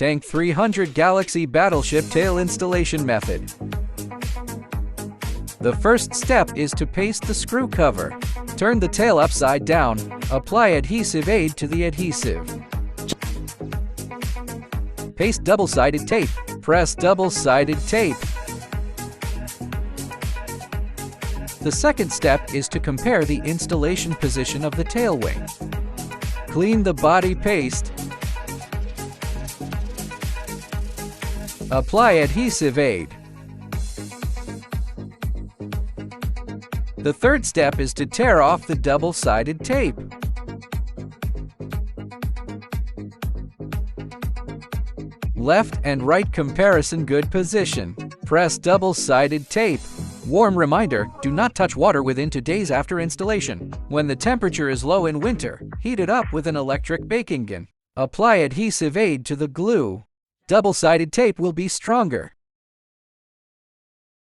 Tank 300 Galaxy Battleship Tail Installation Method. The first step is to paste the screw cover. Turn the tail upside down. Apply adhesive aid to the adhesive. Paste double-sided tape. Press double-sided tape. The second step is to compare the installation position of the tail wing. Clean the body paste. Apply adhesive aid. The third step is to tear off the double-sided tape. Left and right comparison good position. Press double-sided tape. Warm reminder, do not touch water within 2 days after installation. When the temperature is low in winter, heat it up with an electric baking gun. Apply adhesive aid to the glue. Double-sided tape will be stronger.